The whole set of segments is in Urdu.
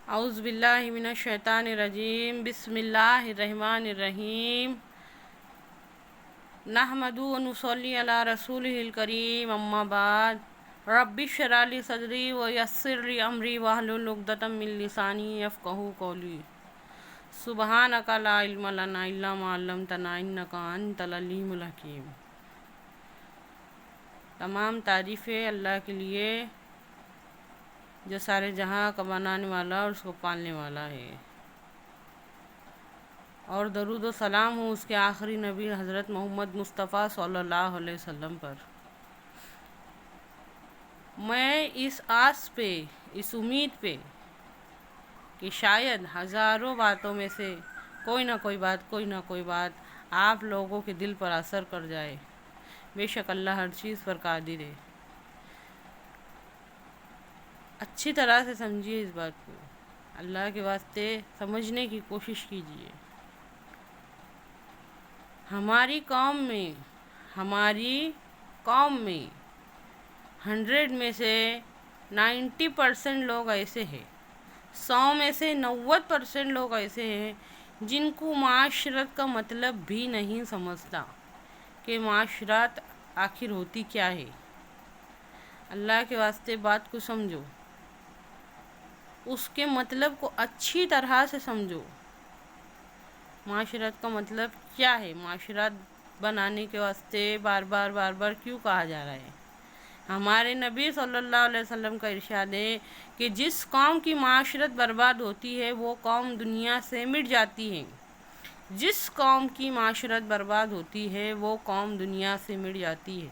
اعوذ باللہ من الشیطان الرجیم، بسم اللہ الرحمن الرحیم، نحمدہ و نصلی علی رسولہ الکریم، اما بعد، رب اشرح لی صدری ویسر لی امری واحلل عقدۃ من لسانی یفقہوا قولی، سبحانک لا علم لنا الا ما علمتنا انک انت العلیم الحکیم۔ تمام تعریفیں اللہ کے لیے جو سارے جہاں کا بنانے والا اور اس کو پالنے والا ہے، اور درود و سلام ہوں اس کے آخری نبی حضرت محمد مصطفیٰ صلی اللہ علیہ وسلم پر۔ میں اس آس پہ، اس امید پہ کہ شاید ہزاروں باتوں میں سے کوئی نہ کوئی بات آپ لوگوں کے دل پر اثر کر جائے۔ بے شک اللہ ہر چیز پر قادر ہے۔ اچھی طرح سے سمجھیے اس بات کو، اللہ کے واسطے سمجھنے کی کوشش کیجیے۔ ہماری قوم میں 100 میں سے 90% لوگ ایسے ہیں، 100 میں سے 90% لوگ ایسے ہیں جن کو معاشرت کا مطلب بھی نہیں سمجھتا کہ معاشرت آخر ہوتی کیا ہے۔ اللہ کے واسطے بات کو سمجھو، اس کے مطلب کو اچھی طرح سے سمجھو۔ معاشرت کا مطلب کیا ہے؟ معاشرت بنانے کے واسطے بار بار کیوں کہا جا رہا ہے؟ ہمارے نبی صلی اللہ علیہ وسلم کا ارشاد ہے کہ جس قوم کی معاشرت برباد ہوتی ہے وہ قوم دنیا سے مٹ جاتی ہے۔ جس قوم کی معاشرت برباد ہوتی ہے وہ قوم دنیا سے مٹ جاتی ہے۔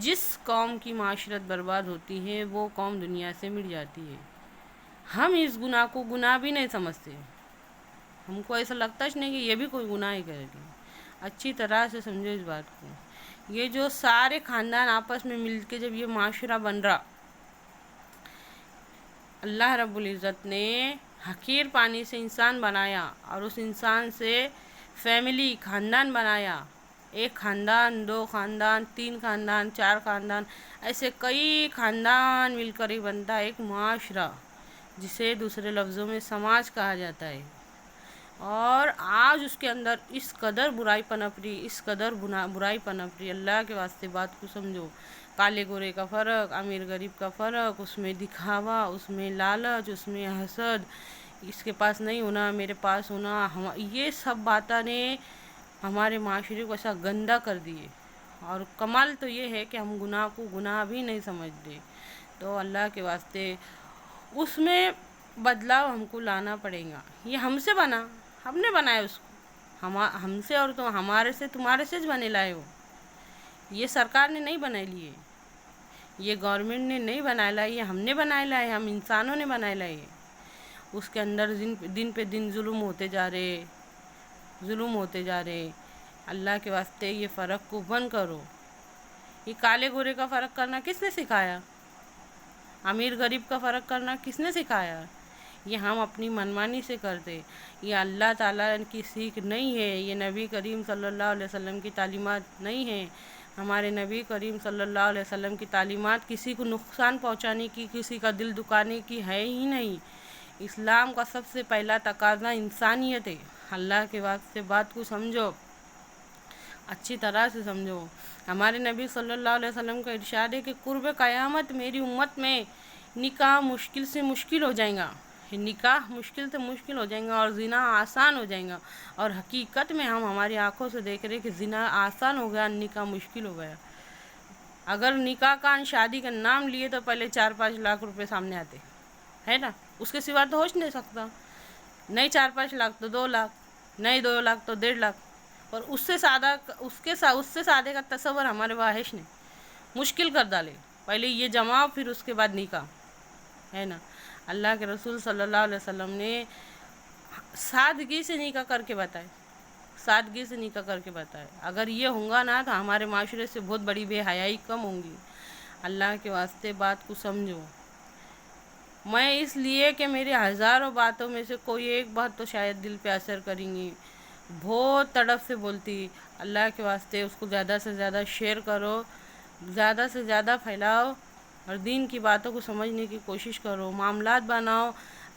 جس قوم کی معاشرت برباد ہوتی ہے وہ قوم دنیا سے مٹ جاتی ہے۔ ہم اس گناہ کو گناہ بھی نہیں سمجھتے، ہم کو ایسا لگتا ہے نہیں کہ یہ بھی کوئی گناہ ہی کرے گی۔ اچھی طرح سے سمجھو اس بات کو۔ یہ جو سارے خاندان آپس میں مل کے جب یہ معاشرہ بن رہا، اللہ رب العزت نے حقیر پانی سے انسان بنایا اور اس انسان سے فیملی، خاندان بنایا۔ ایک خاندان، 2 خاندان، 3 خاندان، 4 خاندان، ایسے کئی خاندان مل کر ہی بنتا ہے ایک معاشرہ، جسے دوسرے لفظوں میں سماج کہا جاتا ہے۔ اور آج اس کے اندر اس قدر برائی پنپ رہی، اللہ کے واسطے بات کو سمجھو۔ کالے گورے کا فرق، امیر غریب کا فرق، اس میں دکھاوا، اس میں لالچ، اس میں حسد، اس کے پاس نہیں ہونا میرے پاس ہونا، یہ سب باتیں نے ہمارے معاشرے کو ایسا گندا کر دیے۔ اور کمال تو یہ ہے کہ ہم گناہ کو گناہ بھی نہیں سمجھتے۔ تو اللہ کے واسطے اس میں بدلاؤ ہم کو لانا پڑے گا۔ یہ ہم سے بنا، ہم نے بنایا اس کو، ہم سے اور تو ہمارے سے تمہارے سے بنے لائے ہو۔ یہ سرکار نے نہیں بنائی لیے، یہ گورنمنٹ نے نہیں بنایا لائے، یہ ہم نے بنائے لائے، ہم انسانوں نے بنائے لائے۔ اس کے اندر دن پہ دن ظلم ہوتے جا رہے۔ اللہ کے واسطے یہ فرق کو بند کرو۔ یہ کالے گورے کا فرق کرنا کس نے سکھایا؟ امیر غریب کا فرق کرنا کس نے سکھایا؟ یہ ہم اپنی منمانی سے کرتے۔ یہ اللہ تعالیٰ کی سیکھ نہیں ہے، یہ نبی کریم صلی اللہ علیہ وسلم کی تعلیمات نہیں ہیں۔ ہمارے نبی کریم صلی اللہ علیہ وسلم کی تعلیمات کسی کو نقصان پہنچانے کی، کسی کا دل دکھانے کی ہے ہی نہیں۔ اسلام کا سب سے پہلا تقاضا انسانیت ہے۔ اللہ کے واسطے بات کو سمجھو، اچھی طرح سے سمجھو۔ ہمارے نبی صلی اللہ علیہ وسلم کا ارشاد ہے کہ قرب قیامت میری امت میں نکاح مشکل سے مشکل ہو جائے گا، نکاح مشکل سے مشکل ہو جائے گا اور زنا آسان ہو جائے گا۔ اور حقیقت میں ہم ہماری آنکھوں سے دیکھ رہے کہ زنا آسان ہو گیا، نکاح مشکل ہو گیا۔ اگر نکاح کا شادی کا نام لیے تو پہلے 4-5 لاکھ روپے سامنے آتے ہے نا، اس کے سوا تو ہو نہیں سکتا۔ نہیں 4-5 لاکھ تو 2 لاکھ، نہیں 2 لاکھ تو 1.5 لاکھ، اور اس سے سادے کا تصور ہمارے واحش نے مشکل کر ڈالے۔ پہلے یہ جماؤ پھر اس کے بعد نکاح، ہے نا۔ اللہ کے رسول صلی اللہ علیہ وسلم نے سادگی سے نکاح کر کے بتائے، اگر یہ ہوگا نا تو ہمارے معاشرے سے بہت بڑی بے حیائی کم ہوں گی۔ اللہ کے واسطے بات کو سمجھو۔ میں اس لیے کہ میری ہزاروں باتوں میں سے کوئی ایک بات تو شاید دل پہ اثر کریں گی، بہت تڑپ سے بولتی، اللہ کے واسطے اس کو زیادہ سے زیادہ شیئر کرو، زیادہ سے زیادہ پھیلاؤ، اور دین کی باتوں کو سمجھنے کی کوشش کرو، معاملات بناؤ،